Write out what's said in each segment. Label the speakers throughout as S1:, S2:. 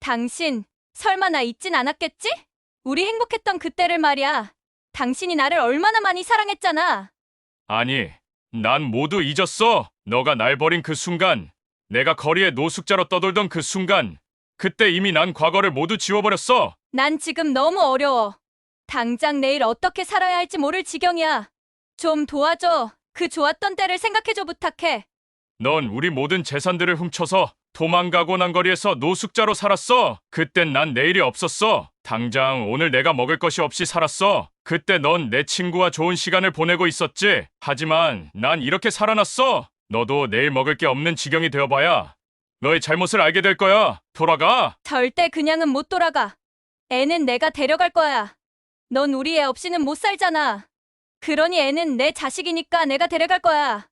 S1: 당신, 설마 나 잊진 않았겠지? 우리 행복했던 그때를 말이야. 당신이 나를 얼마나 많이 사랑했잖아.
S2: 아니, 난 모두 잊었어. 너가 날 버린 그 순간, 내가 거리에 노숙자로 떠돌던 그 순간, 그때 이미 난 과거를 모두 지워버렸어.
S1: 난 지금 너무 어려워. 당장 내일 어떻게 살아야 할지 모를 지경이야. 좀 도와줘. 그 좋았던 때를 생각해줘 부탁해.
S2: 넌 우리 모든 재산들을 훔쳐서 도망가고 난 거리에서 노숙자로 살았어. 그땐 난 내일이 없었어. 당장 오늘 내가 먹을 것이 없이 살았어. 그때 넌 내 친구와 좋은 시간을 보내고 있었지. 하지만 난 이렇게 살아났어. 너도 내일 먹을 게 없는 지경이 되어봐야 너의 잘못을 알게 될 거야. 돌아가.
S1: 절대 그냥은 못 돌아가. 애는 내가 데려갈 거야. 넌 우리 애 없이는 못 살잖아. 그러니 애는 내 자식이니까 내가 데려갈 거야.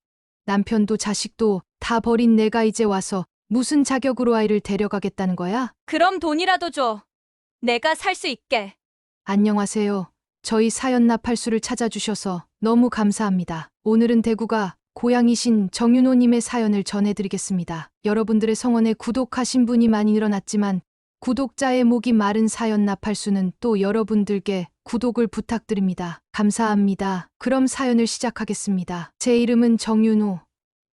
S3: 남편도 자식도 다 버린 내가 이제 와서 무슨 자격으로 아이를 데려가겠다는 거야?
S1: 그럼 돈이라도 줘. 내가 살 수 있게.
S3: 안녕하세요. 저희 사연 나팔수를 찾아주셔서 너무 감사합니다. 오늘은 대구가 고향이신 정윤호님의 사연을 전해드리겠습니다. 여러분들의 성원에 구독하신 분이 많이 늘어났지만 구독자의 목이 마른 사연 나팔수는 또 여러분들께 구독을 부탁드립니다. 감사합니다. 그럼 사연을 시작하겠습니다. 제 이름은 정윤호.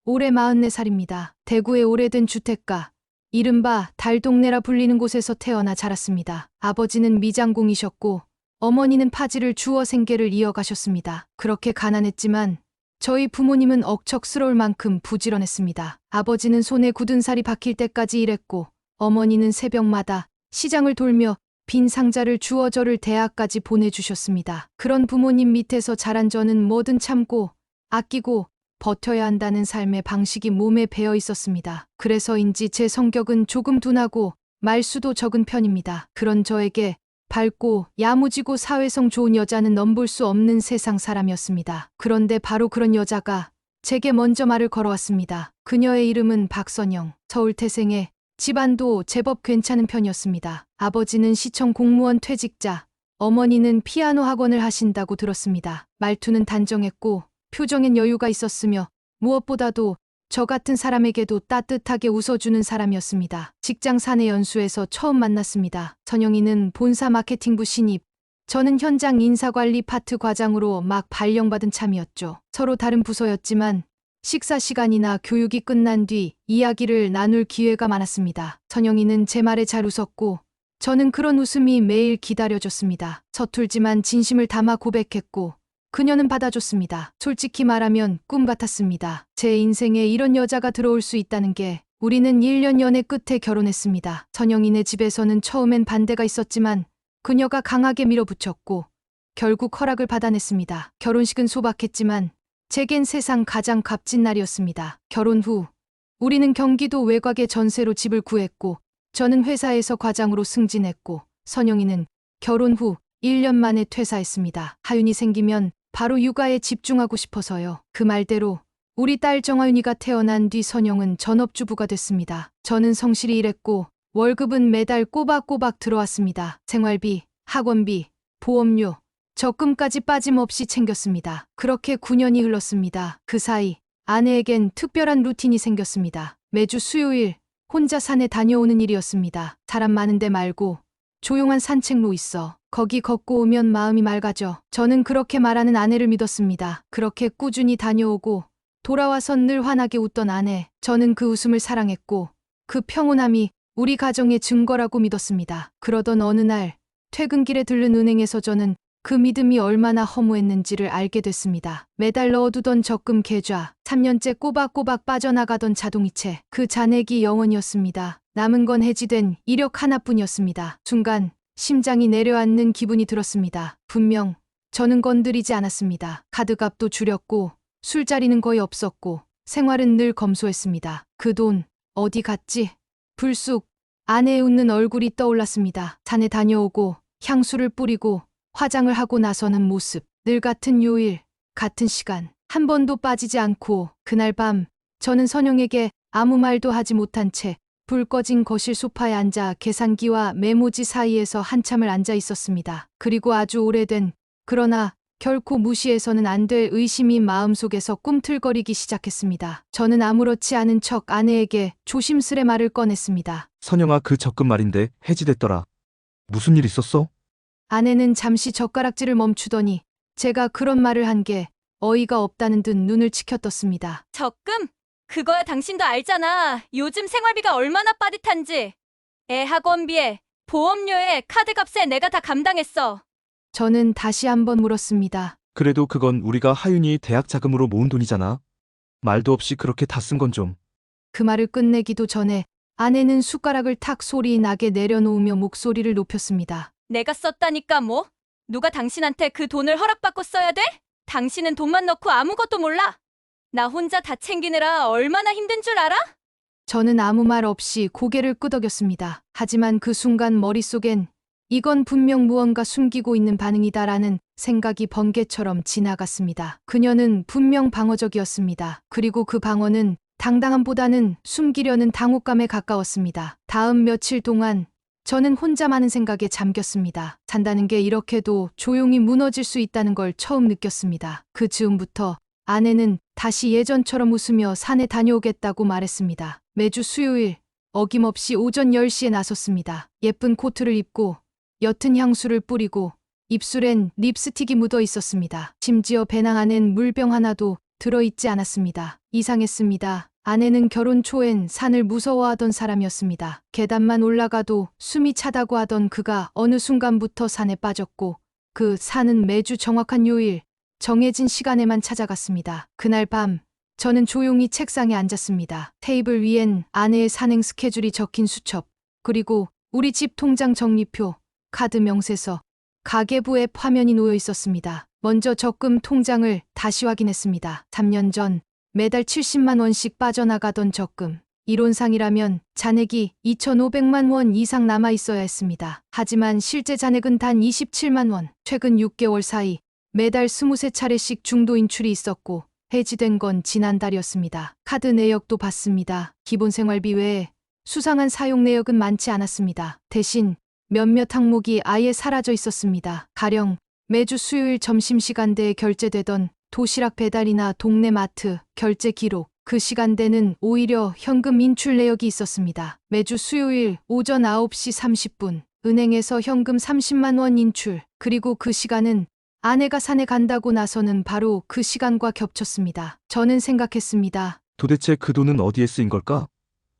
S3: 올해 44살입니다. 대구의 오래된 주택가, 이른바 달동네라 불리는 곳에서 태어나 자랐습니다. 아버지는 미장공이셨고 어머니는 파지를 주어 생계를 이어가셨습니다. 그렇게 가난했지만 저희 부모님은 억척스러울 만큼 부지런했습니다. 아버지는 손에 굳은 살이 박힐 때까지 일했고 어머니는 새벽마다 시장을 돌며 빈 상자를 주어 저를 대학까지 보내주셨습니다. 그런 부모님 밑에서 자란 저는 뭐든 참고 아끼고 버텨야 한다는 삶의 방식이 몸에 배어 있었습니다. 그래서인지 제 성격은 조금 둔하고 말수도 적은 편입니다. 그런 저에게 밝고 야무지고 사회성 좋은 여자는 넘볼 수 없는 세상 사람이었습니다. 그런데 바로 그런 여자가 제게 먼저 말을 걸어왔습니다. 그녀의 이름은 박선영. 서울 태생에 집안도 제법 괜찮은 편이었습니다. 아버지는 시청 공무원 퇴직자, 어머니는 피아노 학원을 하신다고 들었습니다. 말투는 단정했고 표정엔 여유가 있었으며 무엇보다도 저 같은 사람에게도 따뜻하게 웃어주는 사람이었습니다. 직장 사내 연수에서 처음 만났습니다. 선영이는 본사 마케팅부 신입, 저는 현장 인사관리 파트 과장으로 막 발령받은 참이었죠. 서로 다른 부서였지만 식사 시간이나 교육이 끝난 뒤 이야기를 나눌 기회가 많았습니다. 선영이는 제 말에 잘 웃었고 저는 그런 웃음이 매일 기다려졌습니다. 서툴지만 진심을 담아 고백했고 그녀는 받아줬습니다. 솔직히 말하면 꿈 같았습니다. 제 인생에 이런 여자가 들어올 수 있다는 게. 우리는 1년 연애 끝에 결혼했습니다. 선영이네 집에서는 처음엔 반대가 있었지만 그녀가 강하게 밀어붙였고 결국 허락을 받아냈습니다. 결혼식은 소박했지만 제겐 세상 가장 값진 날이었습니다. 결혼 후 우리는 경기도 외곽에 전세로 집을 구했고 저는 회사에서 과장으로 승진했고 선영이는 결혼 후 1년 만에 퇴사했습니다. 하윤이 생기면 바로 육아에 집중하고 싶어서요. 그 말대로 우리 딸 정하윤이가 태어난 뒤 선영은 전업주부가 됐습니다. 저는 성실히 일했고 월급은 매달 꼬박꼬박 들어왔습니다. 생활비, 학원비, 보험료, 적금까지 빠짐없이 챙겼습니다. 그렇게 9년이 흘렀습니다. 그 사이 아내에겐 특별한 루틴이 생겼습니다. 매주 수요일 혼자 산에 다녀오는 일이었습니다. 사람 많은 데 말고 조용한 산책로 있어. 거기 걷고 오면 마음이 맑아져. 저는 그렇게 말하는 아내를 믿었습니다. 그렇게 꾸준히 다녀오고 돌아와선 늘 환하게 웃던 아내. 저는 그 웃음을 사랑했고 그 평온함이 우리 가정의 증거라고 믿었습니다. 그러던 어느 날 퇴근길에 들른 은행에서 저는 그 믿음이 얼마나 허무했는지를 알게 됐습니다. 매달 넣어두던 적금 계좌, 3년째 꼬박꼬박 빠져나가던 자동이체, 그 잔액이 영원이었습니다. 남은 건 해지된 이력 하나뿐이었습니다. 순간 심장이 내려앉는 기분이 들었습니다. 분명 저는 건드리지 않았습니다. 카드값도 줄였고 술자리는 거의 없었고 생활은 늘 검소했습니다. 그 돈 어디 갔지? 불쑥 아내의 웃는 얼굴이 떠올랐습니다. 산에 다녀오고 향수를 뿌리고 화장을 하고 나서는 모습. 늘 같은 요일, 같은 시간. 한 번도 빠지지 않고 그날 밤 저는 선영에게 아무 말도 하지 못한 채 불 꺼진 거실 소파에 앉아 계산기와 메모지 사이에서 한참을 앉아 있었습니다. 그리고 아주 오래된, 그러나 결코 무시해서는 안 될 의심이 마음속에서 꿈틀거리기 시작했습니다. 저는 아무렇지 않은 척 아내에게 조심스레 말을 꺼냈습니다.
S4: 선영아, 그 적금 말인데 해지됐더라. 무슨 일 있었어?
S3: 아내는 잠시 젓가락질을 멈추더니 제가 그런 말을 한 게 어이가 없다는 듯 눈을 치켜떴습니다.
S1: 적금? 그거야 당신도 알잖아. 요즘 생활비가 얼마나 빠듯한지. 애 학원비에, 보험료에, 카드값에 내가 다 감당했어.
S3: 저는 다시 한번 물었습니다.
S4: 그래도 그건 우리가 하윤이 대학 자금으로 모은 돈이잖아. 말도 없이 그렇게 다 쓴 건 좀.
S3: 그 말을 끝내기도 전에 아내는 숟가락을 탁 소리 나게 내려놓으며 목소리를 높였습니다.
S1: 내가 썼다니까 뭐? 누가 당신한테 그 돈을 허락받고 써야 돼? 당신은 돈만 넣고 아무것도 몰라. 나 혼자 다 챙기느라 얼마나 힘든 줄 알아?
S3: 저는 아무 말 없이 고개를 끄덕였습니다. 하지만 그 순간 머릿속엔 이건 분명 무언가 숨기고 있는 반응이다라는 생각이 번개처럼 지나갔습니다. 그녀는 분명 방어적이었습니다. 그리고 그 방어는 당당함보다는 숨기려는 당혹감에 가까웠습니다. 다음 며칠 동안 저는 혼자 많은 생각에 잠겼습니다. 산다는 게 이렇게도 조용히 무너질 수 있다는 걸 처음 느꼈습니다. 그 즈음부터 아내는 다시 예전처럼 웃으며 산에 다녀오겠다고 말했습니다. 매주 수요일 어김없이 오전 10시에 나섰습니다. 예쁜 코트를 입고 옅은 향수를 뿌리고 입술엔 립스틱이 묻어 있었습니다. 심지어 배낭 안엔 물병 하나도 들어있지 않았습니다. 이상했습니다. 아내는 결혼 초엔 산을 무서워하던 사람이었습니다. 계단만 올라가도 숨이 차다고 하던 그가 어느 순간부터 산에 빠졌고 그 산은 매주 정확한 요일, 정해진 시간에만 찾아갔습니다. 그날 밤 저는 조용히 책상에 앉았습니다. 테이블 위엔 아내의 산행 스케줄이 적힌 수첩, 그리고 우리 집 통장 적립표, 카드 명세서, 가계부 앱 화면이 놓여 있었습니다. 먼저 적금 통장을 다시 확인했습니다. 3년 전 매달 70만 원씩 빠져나가던 적금. 이론상이라면 잔액이 2,500만 원 이상 남아 있어야 했습니다. 하지만 실제 잔액은 단 27만 원. 최근 6개월 사이 매달 23차례씩 중도 인출이 있었고 해지된 건 지난달이었습니다. 카드 내역도 봤습니다. 기본 생활비 외에 수상한 사용 내역은 많지 않았습니다. 대신 몇몇 항목이 아예 사라져 있었습니다. 가령 매주 수요일 점심시간대에 결제되던 도시락 배달이나 동네 마트 결제 기록, 그 시간대는 오히려 현금 인출 내역이 있었습니다. 매주 수요일 오전 9시 30분 은행에서 현금 30만 원 인출, 그리고 그 시간은 아내가 산에 간다고 나서는 바로 그 시간과 겹쳤습니다. 저는 생각했습니다.
S4: 도대체 그 돈은 어디에 쓰인 걸까?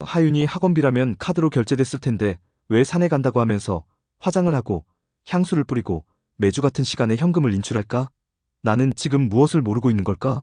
S4: 하윤이 학원비라면 카드로 결제됐을 텐데 왜 산에 간다고 하면서 화장을 하고 향수를 뿌리고 매주 같은 시간에 현금을 인출할까? 나는 지금 무엇을 모르고 있는 걸까?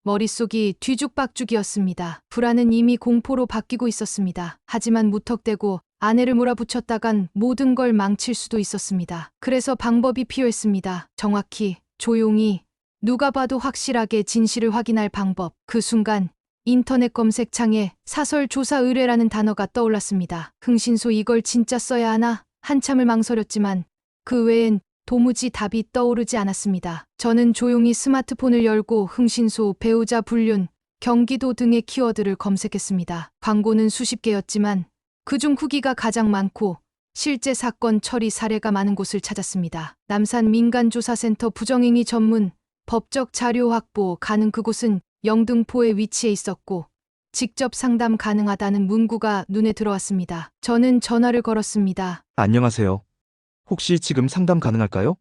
S3: 머릿속이 뒤죽박죽이었습니다. 불안은 이미 공포로 바뀌고 있었습니다. 하지만 무턱대고 아내를 몰아붙였다간 모든 걸 망칠 수도 있었습니다. 그래서 방법이 필요했습니다. 정확히, 조용히, 누가 봐도 확실하게 진실을 확인할 방법. 그 순간 인터넷 검색창에 사설 조사 의뢰라는 단어가 떠올랐습니다. 흥신소 이걸 진짜 써야 하나? 한참을 망설였지만 그 외엔 도무지 답이 떠오르지 않았습니다. 저는 조용히 스마트폰을 열고 흥신소, 배우자 불륜, 경기도 등의 키워드를 검색했습니다. 광고는 수십 개였지만 그중 후기가 가장 많고 실제 사건 처리 사례가 많은 곳을 찾았습니다. 남산 민간조사센터 부정행위 전문, 법적 자료 확보 가능. 그곳은 영등포에 위치해 있었고 직접 상담 가능하다는 문구가 눈에 들어왔습니다. 저는 전화를 걸었습니다.
S4: 안녕하세요. 혹시 지금 상담 가능할까요?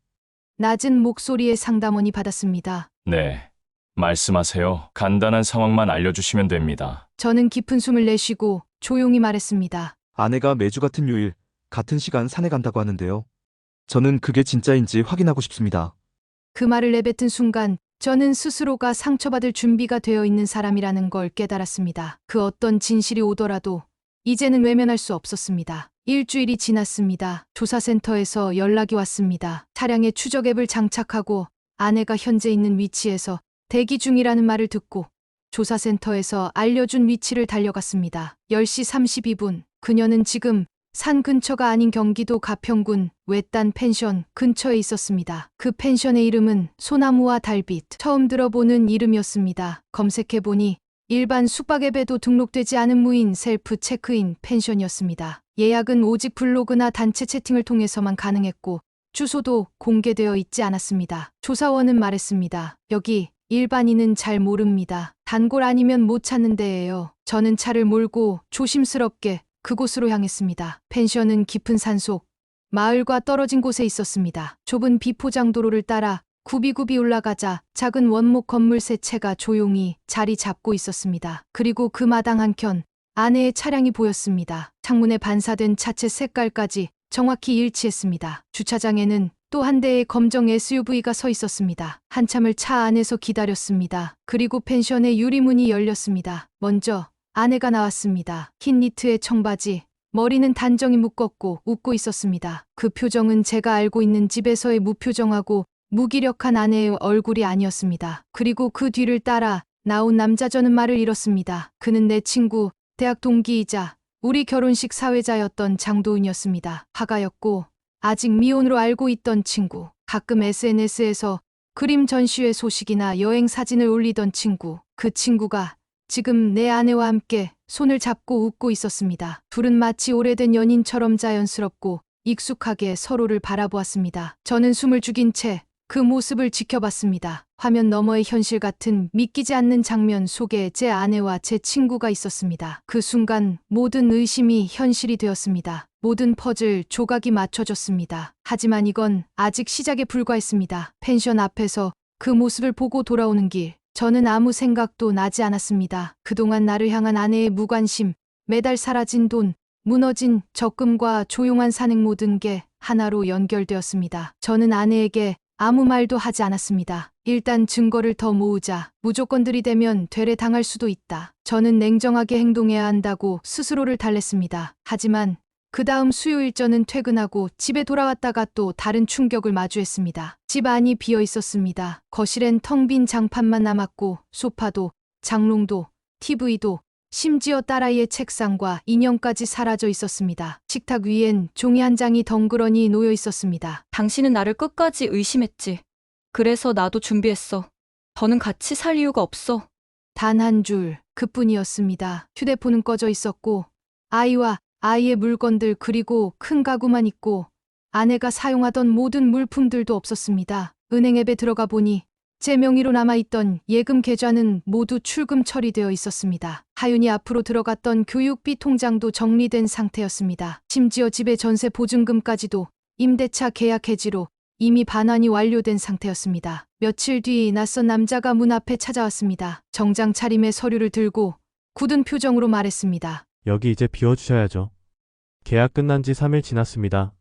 S3: 낮은 목소리의 상담원이 받았습니다.
S2: 네. 말씀하세요. 간단한 상황만 알려주시면 됩니다.
S3: 저는 깊은 숨을 내쉬고 조용히 말했습니다.
S4: 아내가 매주 같은 요일, 같은 시간 산에 간다고 하는데요. 저는 그게 진짜인지 확인하고 싶습니다.
S3: 그 말을 내뱉은 순간 저는 스스로가 상처받을 준비가 되어 있는 사람이라는 걸 깨달았습니다. 그 어떤 진실이 오더라도 이제는 외면할 수 없었습니다. 일주일이 지났습니다. 조사센터에서 연락이 왔습니다. 차량에 추적 앱을 장착하고 아내가 현재 있는 위치에서 대기 중이라는 말을 듣고 조사센터에서 알려준 위치를 달려갔습니다. 10시 32분, 그녀는 지금 산 근처가 아닌 경기도 가평군 외딴 펜션 근처에 있었습니다. 그 펜션의 이름은 소나무와 달빛. 처음 들어보는 이름이었습니다. 검색해보니 일반 숙박 앱에도 등록되지 않은 무인 셀프 체크인 펜션이었습니다. 예약은 오직 블로그나 단체 채팅을 통해서만 가능했고 주소도 공개되어 있지 않았습니다. 조사원은 말했습니다. 여기 일반인은 잘 모릅니다. 단골 아니면 못 찾는 데예요. 저는 차를 몰고 조심스럽게 그곳으로 향했습니다. 펜션은 깊은 산속, 마을과 떨어진 곳에 있었습니다. 좁은 비포장도로를 따라 굽이굽이 올라가자 작은 원목 건물 세 채가 조용히 자리 잡고 있었습니다. 그리고 그 마당 한켠 아내의 차량이 보였습니다. 창문에 반사된 차체 색깔까지 정확히 일치했습니다. 주차장에는 또 한 대의 검정 SUV가 서 있었습니다. 한참을 차 안에서 기다렸습니다. 그리고 펜션의 유리문이 열렸습니다. 먼저 아내가 나왔습니다. 흰 니트에 청바지, 머리는 단정히 묶었고 웃고 있었습니다. 그 표정은 제가 알고 있는 집에서의 무표정하고 무기력한 아내의 얼굴이 아니었습니다. 그리고 그 뒤를 따라 나온 남자. 저는 말을 잃었습니다. 그는 내 친구, 대학 동기이자 우리 결혼식 사회자였던 장도은이었습니다. 화가였고 아직 미혼으로 알고 있던 친구, 가끔 SNS에서 그림 전시회 소식이나 여행 사진을 올리던 친구, 그 친구가 지금 내 아내와 함께 손을 잡고 웃고 있었습니다. 둘은 마치 오래된 연인처럼 자연스럽고 익숙하게 서로를 바라보았습니다. 저는 숨을 죽인 채 그 모습을 지켜봤습니다. 화면 너머의 현실 같은 믿기지 않는 장면 속에 제 아내와 제 친구가 있었습니다. 그 순간 모든 의심이 현실이 되었습니다. 모든 퍼즐 조각이 맞춰졌습니다. 하지만 이건 아직 시작에 불과했습니다. 펜션 앞에서 그 모습을 보고 돌아오는 길, 저는 아무 생각도 나지 않았습니다. 그동안 나를 향한 아내의 무관심, 매달 사라진 돈, 무너진 적금과 조용한 산행, 모든 게 하나로 연결되었습니다. 저는 아내에게 아무 말도 하지 않았습니다. 일단 증거를 더 모으자. 무조건 들이대면 되레 당할 수도 있다. 저는 냉정하게 행동해야 한다고 스스로를 달랬습니다. 하지만 그 다음 수요일 저는 퇴근하고 집에 돌아왔다가 또 다른 충격을 마주했습니다. 집 안이 비어 있었습니다. 거실엔 텅 빈 장판만 남았고 소파도, 장롱도, TV도, 심지어 딸아이의 책상과 인형까지 사라져 있었습니다. 식탁 위엔 종이 한 장이 덩그러니 놓여 있었습니다.
S1: 당신은 나를 끝까지 의심했지. 그래서 나도 준비했어. 더는 같이 살 이유가 없어.
S3: 단 한 줄, 그뿐이었습니다. 휴대폰은 꺼져 있었고 아이와 아이의 물건들, 그리고 큰 가구만 있고 아내가 사용하던 모든 물품들도 없었습니다. 은행 앱에 들어가 보니 제 명의로 남아있던 예금 계좌는 모두 출금 처리되어 있었습니다. 하윤이 앞으로 들어갔던 교육비 통장도 정리된 상태였습니다. 심지어 집의 전세 보증금까지도 임대차 계약 해지로 이미 반환이 완료된 상태였습니다. 며칠 뒤 낯선 남자가 문 앞에 찾아왔습니다. 정장 차림의 서류를 들고 굳은 표정으로 말했습니다.
S5: 여기 이제 비워주셔야죠. 계약 끝난 지 3일 지났습니다.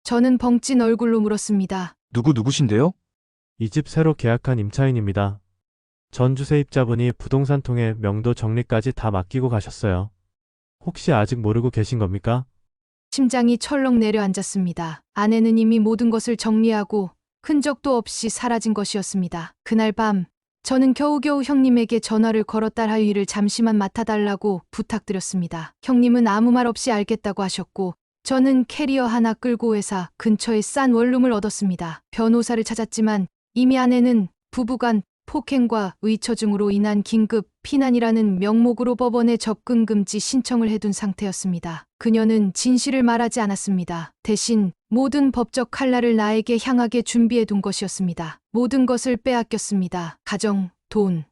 S3: 저는 벙찐 얼굴로 물었습니다.
S4: 누구신데요?
S5: 이 집 새로 계약한 임차인입니다. 전 주세입자분이 부동산 통해 명도 정리까지 다 맡기고 가셨어요. 혹시 아직 모르고 계신 겁니까?
S3: 심장이 철렁 내려앉았습니다. 아내는 이미 모든 것을 정리하고 흔적도 없이 사라진 것이었습니다. 그날 밤 저는 겨우겨우 형님에게 전화를 걸어 딸 하윤이를 잠시만 맡아달라고 부탁드렸습니다. 형님은 아무 말 없이 알겠다고 하셨고 저는 캐리어 하나 끌고 회사 근처에 싼 원룸을 얻었습니다. 변호사를 찾았지만 이미 아내는 부부간 폭행과 의처증으로 인한 긴급 피난이라는 명목으로 법원에 접근 금지 신청을 해둔 상태였습니다. 그녀는 진실을 말하지 않았습니다. 대신 모든 법적 칼날을 나에게 향하게 준비해둔 것이었습니다. 모든 것을 빼앗겼습니다. 가정, 돈,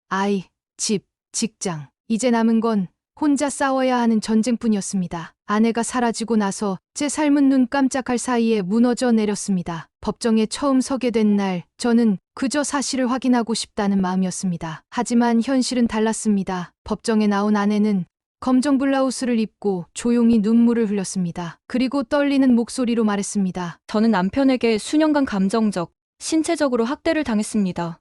S3: 아이, 집, 직장. 이제 남은 건 혼자 싸워야 하는 전쟁뿐이었습니다. 아내가 사라지고 나서 제 삶은 눈 깜짝할 사이에 무너져 내렸습니다. 법정에 처음 서게 된 날, 저는 그저 사실을 확인하고 싶다는 마음이었습니다. 하지만 현실은 달랐습니다. 법정에 나온 아내는 검정 블라우스를 입고 조용히 눈물을 흘렸습니다. 그리고 떨리는 목소리로 말했습니다.
S1: 저는 남편에게 수년간 감정적, 신체적으로 학대를 당했습니다.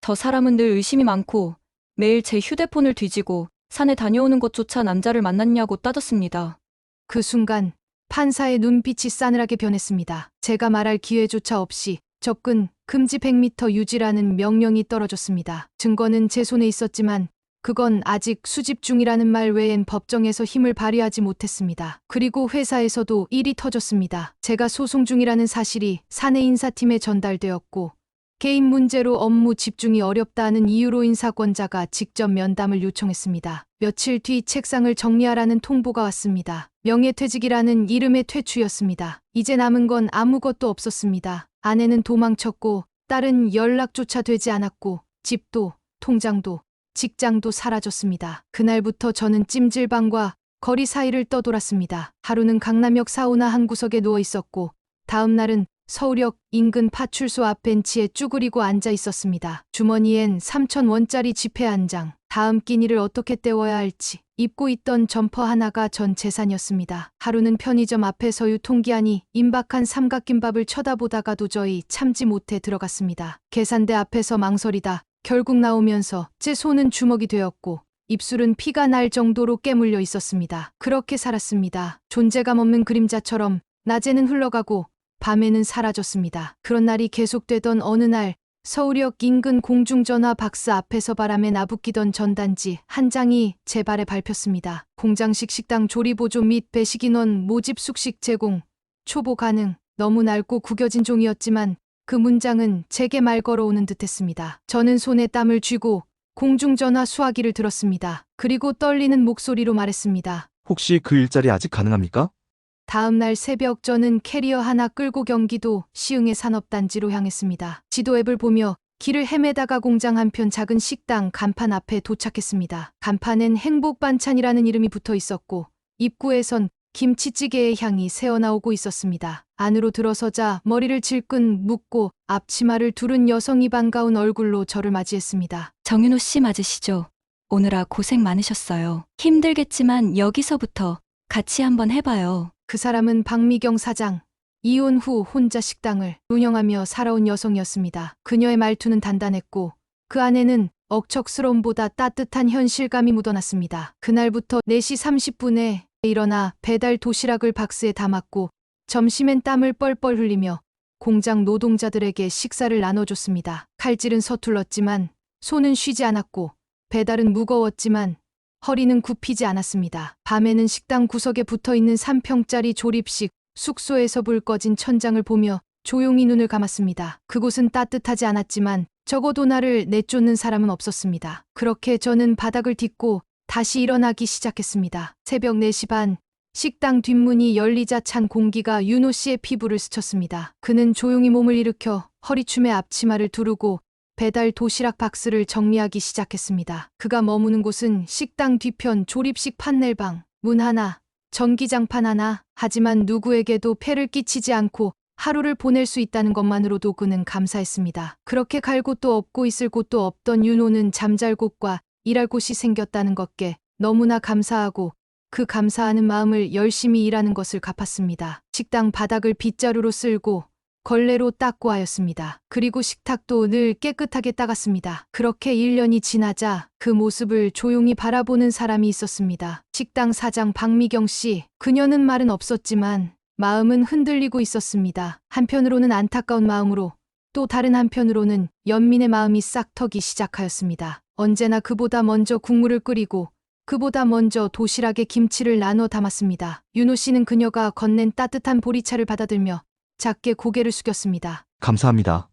S1: 저 사람은 늘 의심이 많고 매일 제 휴대폰을 뒤지고 산에 다녀오는 것조차 남자를 만났냐고 따졌습니다.
S3: 그 순간 판사의 눈빛이 싸늘하게 변했습니다. 제가 말할 기회조차 없이 접근 금지 100m 유지라는 명령이 떨어졌습니다. 증거는 제 손에 있었지만 그건 아직 수집 중이라는 말 외엔 법정에서 힘을 발휘하지 못했습니다. 그리고 회사에서도 일이 터졌습니다. 제가 소송 중이라는 사실이 사내 인사팀에 전달되었고 개인 문제로 업무 집중이 어렵다는 이유로 인사권자가 직접 면담을 요청했습니다. 며칠 뒤 책상을 정리하라는 통보가 왔습니다. 명예퇴직이라는 이름의 퇴추였습니다. 이제 남은 건 아무것도 없었습니다. 아내는 도망쳤고 딸은 연락조차 되지 않았고 집도 통장도 직장도 사라졌습니다. 그날부터 저는 찜질방과 거리 사이를 떠돌았습니다. 하루는 강남역 사우나 한 구석에 누워 있었고, 다음 날은 서울역 인근 파출소 앞 벤치에 쭈그리고 앉아 있었습니다. 주머니엔 3,000원짜리 지폐 한 장, 다음 끼니를 어떻게 때워야 할지, 입고 있던 점퍼 하나가 전 재산이었습니다. 하루는 편의점 앞에서 유통기한이 임박한 삼각김밥을 쳐다보다가 도저히 참지 못해 들어갔습니다. 계산대 앞에서 망설이다 결국 나오면서 제 손은 주먹이 되었고, 입술은 피가 날 정도로 깨물려 있었습니다. 그렇게 살았습니다. 존재감 없는 그림자처럼 낮에는 흘러가고 밤에는 사라졌습니다. 그런 날이 계속되던 어느 날, 서울역 인근 공중전화 박스 앞에서 바람에 나부끼던 전단지 한 장이 제 발에 밟혔습니다. 공장식 식당 조리보조 및 배식 인원 모집 숙식 제공, 초보 가능. 너무 낡고 구겨진 종이었지만 그 문장은 제게 말 걸어오는 듯했습니다. 저는 손에 땀을 쥐고 공중전화 수화기를 들었습니다. 그리고 떨리는 목소리로 말했습니다.
S4: 혹시 그 일자리 아직 가능합니까?
S3: 다음 날 새벽 저는 캐리어 하나 끌고 경기도 시흥의 산업단지로 향했습니다. 지도 앱을 보며 길을 헤매다가 공장 한편 작은 식당 간판 앞에 도착했습니다. 간판엔 행복 반찬이라는 이름이 붙어 있었고, 입구에선 김치찌개의 향이 새어나오고 있었습니다. 안으로 들어서자 머리를 질끈 묶고 앞치마를 두른 여성이 반가운 얼굴로 저를 맞이했습니다.
S1: 정윤호 씨 맞으시죠? 오느라 고생 많으셨어요. 힘들겠지만 여기서부터 같이 한번 해봐요.
S3: 그 사람은 박미경 사장, 이혼 후 혼자 식당을 운영하며 살아온 여성이었습니다. 그녀의 말투는 단단했고 그 안에는 억척스러움보다 따뜻한 현실감이 묻어났습니다. 그날부터 4시 30분에 일어나 배달 도시락을 박스에 담았고 점심엔 땀을 뻘뻘 흘리며 공장 노동자들에게 식사를 나눠줬습니다. 칼질은 서툴렀지만 손은 쉬지 않았고 배달은 무거웠지만 허리는 굽히지 않았습니다. 밤에는 식당 구석에 붙어있는 3평짜리 조립식 숙소에서 불 꺼진 천장을 보며 조용히 눈을 감았습니다. 그곳은 따뜻하지 않았지만 적어도 나를 내쫓는 사람은 없었습니다. 그렇게 저는 바닥을 딛고 다시 일어나기 시작했습니다. 새벽 4시 반, 식당 뒷문이 열리자 찬 공기가 윤호 씨의 피부를 스쳤습니다. 그는 조용히 몸을 일으켜 허리춤에 앞치마를 두르고 배달 도시락 박스를 정리하기 시작했습니다. 그가 머무는 곳은 식당 뒤편 조립식 판넬방, 문 하나, 전기장판 하나, 하지만 누구에게도 폐를 끼치지 않고 하루를 보낼 수 있다는 것만으로도 그는 감사했습니다. 그렇게 갈 곳도 없고 있을 곳도 없던 윤호는 잠잘 곳과 일할 곳이 생겼다는 것께 너무나 감사하고 그 감사하는 마음을 열심히 일하는 것을 갚았습니다. 식당 바닥을 빗자루로 쓸고 걸레로 닦고 하였습니다. 그리고 식탁도 늘 깨끗하게 닦았습니다. 그렇게 1년이 지나자 그 모습을 조용히 바라보는 사람이 있었습니다. 식당 사장 박미경 씨. 그녀는 말은 없었지만 마음은 흔들리고 있었습니다. 한편으로는 안타까운 마음으로 또 다른 한편으로는 연민의 마음이 싹 터기 시작하였습니다. 언제나 그보다 먼저 국물을 끓이고 그보다 먼저 도시락에 김치를 나눠 담았습니다. 윤호 씨는 그녀가 건넨 따뜻한 보리차를 받아들며 작게 고개를 숙였습니다.
S4: 감사합니다.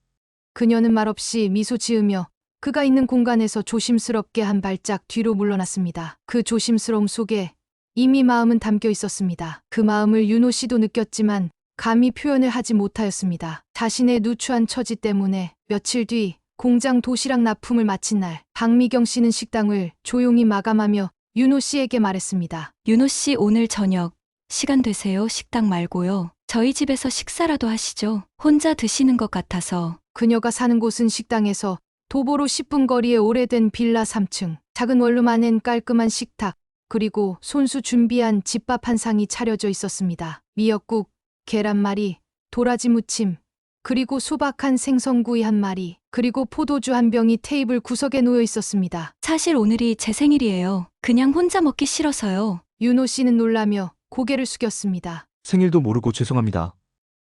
S3: 그녀는 말없이 미소 지으며 그가 있는 공간에서 조심스럽게 한 발짝 뒤로 물러났습니다. 그 조심스러움 속에 이미 마음은 담겨 있었습니다. 그 마음을 윤호 씨도 느꼈지만 감히 표현을 하지 못하였습니다. 자신의 누추한 처지 때문에. 며칠 뒤 공장 도시락 납품을 마친 날, 박미경 씨는 식당을 조용히 마감하며 윤호 씨에게 말했습니다.
S1: 윤호 씨 오늘 저녁 시간 되세요? 식당 말고요. 저희 집에서 식사라도 하시죠. 혼자 드시는 것 같아서.
S3: 그녀가 사는 곳은 식당에서 도보로 10분 거리의 오래된 빌라 3층. 작은 원룸 안엔 깔끔한 식탁, 그리고 손수 준비한 집밥 한 상이 차려져 있었습니다. 미역국, 계란말이, 도라지 무침, 그리고 소박한 생선구이 한 마리, 그리고 포도주 한 병이 테이블 구석에 놓여 있었습니다.
S1: 사실 오늘이 제 생일이에요. 그냥 혼자 먹기 싫어서요.
S3: 윤호 씨는 놀라며 고개를 숙였습니다.
S4: 생일도 모르고 죄송합니다.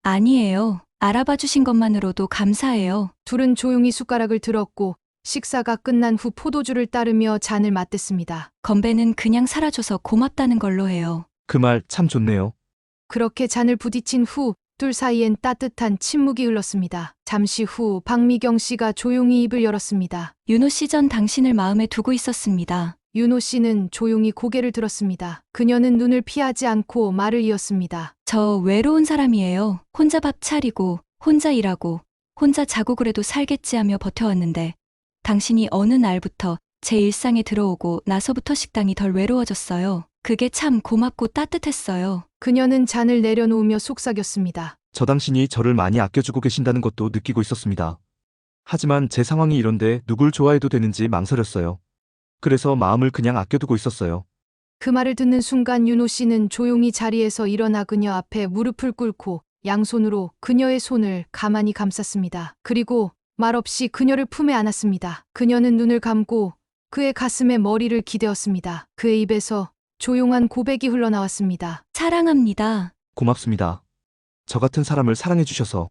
S1: 아니에요. 알아봐 주신 것만으로도 감사해요.
S3: 둘은 조용히 숟가락을 들었고 식사가 끝난 후 포도주를 따르며 잔을 맞댔습니다.
S1: 건배는 그냥 살아줘서 고맙다는 걸로 해요.
S4: 그 말 참 좋네요.
S3: 그렇게 잔을 부딪힌 후 둘 사이엔 따뜻한 침묵이 흘렀습니다. 잠시 후 박미경 씨가 조용히 입을 열었습니다.
S1: 윤호 씨 전 당신을 마음에 두고 있었습니다.
S3: 윤호 씨는 조용히 고개를 들었습니다. 그녀는 눈을 피하지 않고 말을 이었습니다.
S1: 저 외로운 사람이에요. 혼자 밥 차리고, 혼자 일하고, 혼자 자고 그래도 살겠지 하며 버텨왔는데 당신이 어느 날부터 제 일상에 들어오고 나서부터 식당이 덜 외로워졌어요. 그게 참 고맙고 따뜻했어요.
S3: 그녀는 잔을 내려놓으며 속삭였습니다.
S4: 저 당신이 저를 많이 아껴주고 계신다는 것도 느끼고 있었습니다. 하지만 제 상황이 이런데 누굴 좋아해도 되는지 망설였어요. 그래서 마음을 그냥 아껴두고 있었어요.
S3: 그 말을 듣는 순간 윤호 씨는 조용히 자리에서 일어나 그녀 앞에 무릎을 꿇고 양손으로 그녀의 손을 가만히 감쌌습니다. 그리고 말없이 그녀를 품에 안았습니다. 그녀는 눈을 감고 그의 가슴에 머리를 기대었습니다. 그의 입에서 조용한 고백이 흘러나왔습니다.
S1: 사랑합니다.
S4: 고맙습니다. 저 같은 사람을 사랑해주셔서.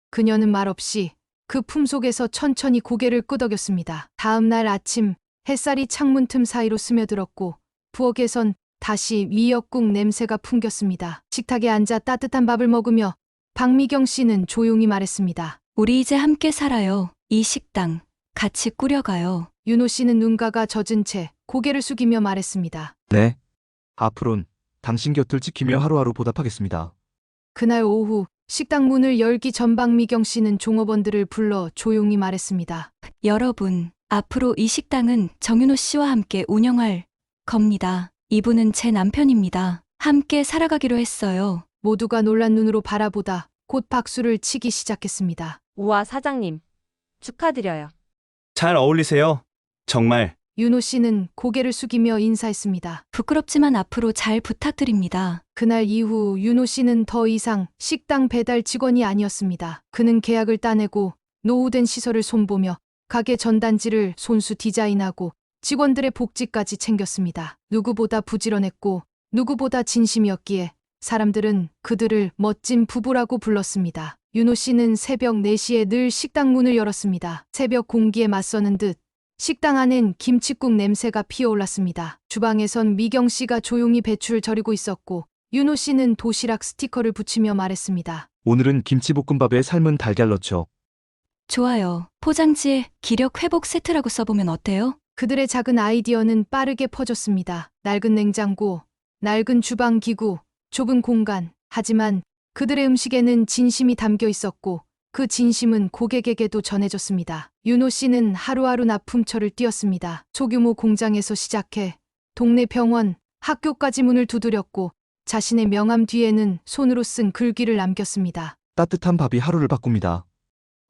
S3: 그녀는 말없이 그 품속에서 천천히 고개를 끄덕였습니다. 다음 날 아침 햇살이 창문 틈 사이로 스며들었고 부엌에선 다시 미역국 냄새가 풍겼습니다. 식탁에 앉아 따뜻한 밥을 먹으며 박미경 씨는 조용히 말했습니다.
S1: 우리 이제 함께 살아요. 이 식당 같이 꾸려가요.
S3: 윤호 씨는 눈가가 젖은 채 고개를 숙이며 말했습니다.
S4: 네. 앞으론 당신 곁을 지키며 하루하루 보답하겠습니다.
S3: 그날 오후 식당 문을 열기 전 박미경 씨는 종업원들을 불러 조용히 말했습니다.
S1: 여러분, 앞으로 이 식당은 정윤호 씨와 함께 운영할 겁니다. 이분은 제 남편입니다. 함께 살아가기로 했어요.
S3: 모두가 놀란 눈으로 바라보다 곧 박수를 치기 시작했습니다.
S6: 우와, 사장님. 축하드려요.
S7: 잘 어울리세요. 정말.
S3: 윤호 씨는 고개를 숙이며 인사했습니다.
S1: 부끄럽지만 앞으로 잘 부탁드립니다.
S3: 그날 이후 윤호 씨는 더 이상 식당 배달 직원이 아니었습니다. 그는 계약을 따내고 노후된 시설을 손보며 가게 전단지를 손수 디자인하고 직원들의 복지까지 챙겼습니다. 누구보다 부지런했고 누구보다 진심이었기에 사람들은 그들을 멋진 부부라고 불렀습니다. 윤호 씨는 새벽 4시에 늘 식당 문을 열었습니다. 새벽 공기에 맞서는 듯 식당 안엔 김칫국 냄새가 피어올랐습니다. 주방에선 미경 씨가 조용히 배추를 절이고 있었고 윤호 씨는 도시락 스티커를 붙이며 말했습니다.
S4: 오늘은 김치볶음밥에 삶은 달걀 넣죠.
S1: 좋아요. 포장지에 기력 회복 세트라고 써보면 어때요?
S3: 그들의 작은 아이디어는 빠르게 퍼졌습니다. 낡은 냉장고, 낡은 주방 기구, 좁은 공간. 하지만 그들의 음식에는 진심이 담겨 있었고 그 진심은 고객에게도 전해졌습니다. 윤호 씨는 하루하루 납품처를 뛰었습니다. 소규모 공장에서 시작해 동네 병원, 학교까지 문을 두드렸고 자신의 명함 뒤에는 손으로 쓴 글귀를 남겼습니다.
S4: 따뜻한 밥이 하루를 바꿉니다.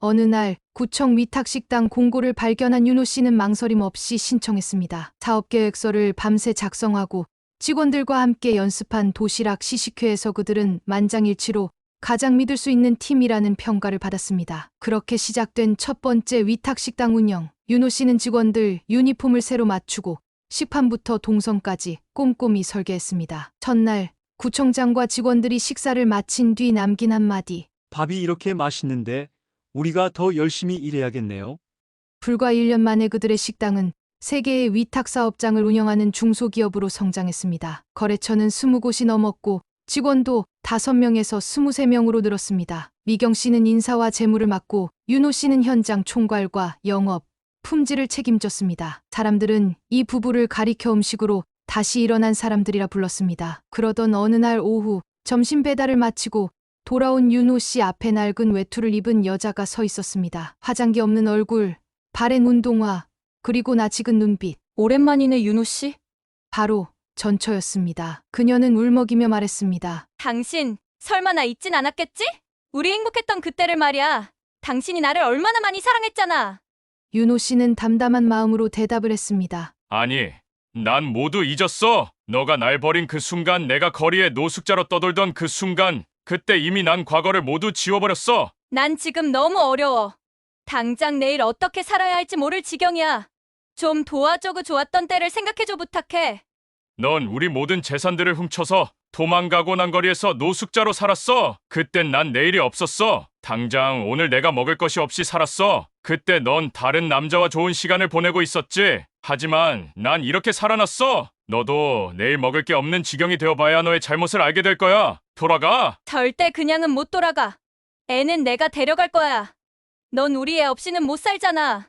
S3: 어느 날 구청 위탁식당 공고를 발견한 윤호 씨는 망설임 없이 신청했습니다. 사업계획서를 밤새 작성하고 직원들과 함께 연습한 도시락 시식회에서 그들은 만장일치로 가장 믿을 수 있는 팀이라는 평가를 받았습니다. 그렇게 시작된 첫 번째 위탁식당 운영. 윤호 씨는 직원들 유니폼을 새로 맞추고 식판부터 동선까지 꼼꼼히 설계했습니다. 첫날 구청장과 직원들이 식사를 마친 뒤 남긴 한마디.
S8: 밥이 이렇게 맛있는데 우리가 더 열심히 일해야겠네요.
S3: 불과 1년 만에 그들의 식당은 세계의 위탁 사업장을 운영하는 중소기업으로 성장했습니다. 거래처는 20곳이 넘었고 직원도 5명에서 23명으로 늘었습니다. 미경 씨는 인사와 재무를 맡고 윤호 씨는 현장 총괄과 영업, 품질을 책임졌습니다. 사람들은 이 부부를 가리켜 음식으로 다시 일어난 사람들이라 불렀습니다. 그러던 어느 날 오후 점심 배달을 마치고 돌아온 윤호 씨 앞에 낡은 외투를 입은 여자가 서 있었습니다. 화장기 없는 얼굴, 바랜 운동화, 그리고 낯익은 눈빛.
S1: 오랜만이네, 윤호 씨.
S3: 바로 전처였습니다. 그녀는 울먹이며 말했습니다.
S1: 당신 설마 나 잊진 않았겠지? 우리 행복했던 그때를 말이야. 당신이 나를 얼마나 많이 사랑했잖아.
S3: 윤호 씨는 담담한 마음으로 대답을 했습니다.
S2: 아니, 난 모두 잊었어. 너가 날 버린 그 순간, 내가 거리에 노숙자로 떠돌던 그 순간, 그때 이미 난 과거를 모두 지워버렸어.
S1: 난 지금 너무 어려워. 당장 내일 어떻게 살아야 할지 모를 지경이야. 좀 도와줘고 좋았던 때를 생각해줘 부탁해.
S2: 넌 우리 모든 재산들을 훔쳐서 도망가고 난 거리에서 노숙자로 살았어. 그땐 난 내일이 없었어. 당장 오늘 내가 먹을 것이 없이 살았어. 그때 넌 다른 남자와 좋은 시간을 보내고 있었지. 하지만 난 이렇게 살아났어. 너도 내일 먹을 게 없는 지경이 되어봐야 너의 잘못을 알게 될 거야. 돌아가.
S1: 절대 그냥은 못 돌아가. 애는 내가 데려갈 거야. 넌 우리 애 없이는 못 살잖아.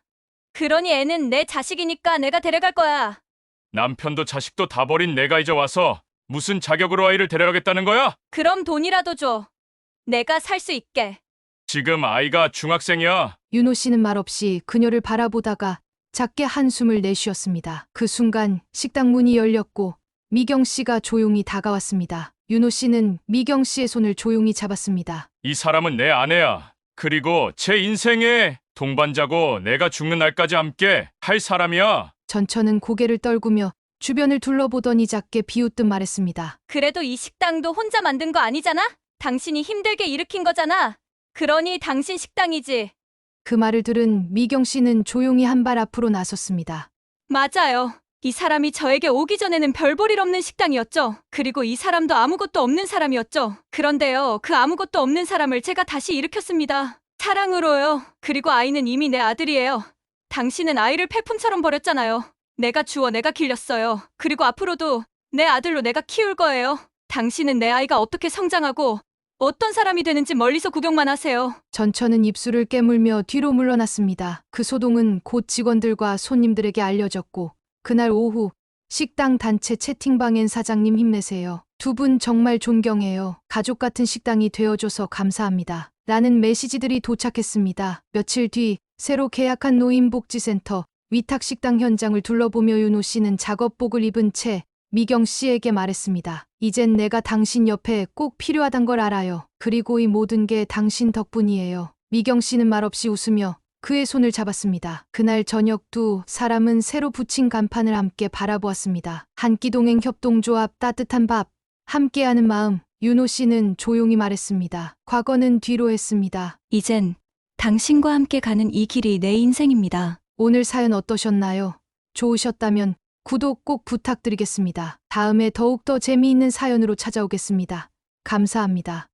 S1: 그러니 애는 내 자식이니까 내가 데려갈 거야.
S2: 남편도 자식도 다 버린 내가 이제 와서 무슨 자격으로 아이를 데려가겠다는 거야?
S1: 그럼 돈이라도 줘. 내가 살 수 있게.
S2: 지금 아이가 중학생이야.
S3: 윤호 씨는 말없이 그녀를 바라보다가 작게 한숨을 내쉬었습니다. 그 순간 식당 문이 열렸고 미경 씨가 조용히 다가왔습니다. 윤호 씨는 미경 씨의 손을 조용히 잡았습니다.
S2: 이 사람은 내 아내야. 그리고 제 인생의 동반자고 내가 죽는 날까지 함께 할 사람이야.
S3: 전처는 고개를 떨구며 주변을 둘러보더니 작게 비웃듯 말했습니다.
S1: 그래도 이 식당도 혼자 만든 거 아니잖아? 당신이 힘들게 일으킨 거잖아. 그러니 당신 식당이지.
S3: 그 말을 들은 미경 씨는 조용히 한 발 앞으로 나섰습니다.
S1: 맞아요. 이 사람이 저에게 오기 전에는 별 볼 일 없는 식당이었죠. 그리고 이 사람도 아무것도 없는 사람이었죠. 그런데요, 그 아무것도 없는 사람을 제가 다시 일으켰습니다. 사랑으로요. 그리고 아이는 이미 내 아들이에요. 당신은 아이를 폐품처럼 버렸잖아요. 내가 주워 내가 길렀어요. 그리고 앞으로도 내 아들로 내가 키울 거예요. 당신은 내 아이가 어떻게 성장하고 어떤 사람이 되는지 멀리서 구경만 하세요.
S3: 전처는 입술을 깨물며 뒤로 물러났습니다. 그 소동은 곧 직원들과 손님들에게 알려졌고 그날 오후 식당 단체 채팅방엔 사장님 힘내세요. 두 분 정말 존경해요. 가족 같은 식당이 되어줘서 감사합니다. 라는 메시지들이 도착했습니다. 며칠 뒤 새로 계약한 노인복지센터 위탁식당 현장을 둘러보며 윤호 씨는 작업복을 입은 채 미경 씨에게 말했습니다. 이젠 내가 당신 옆에 꼭 필요하단 걸 알아요. 그리고 이 모든 게 당신 덕분이에요. 미경 씨는 말없이 웃으며 그의 손을 잡았습니다. 그날 저녁 두 사람은 새로 붙인 간판을 함께 바라보았습니다. 한끼동행 협동조합 따뜻한 밥, 함께하는 마음. 윤호 씨는 조용히 말했습니다. 과거는 뒤로 했습니다.
S1: 이젠 당신과 함께 가는 이 길이 내 인생입니다.
S3: 오늘 사연 어떠셨나요? 좋으셨다면 구독 꼭 부탁드리겠습니다. 다음에 더욱더 재미있는 사연으로 찾아오겠습니다. 감사합니다.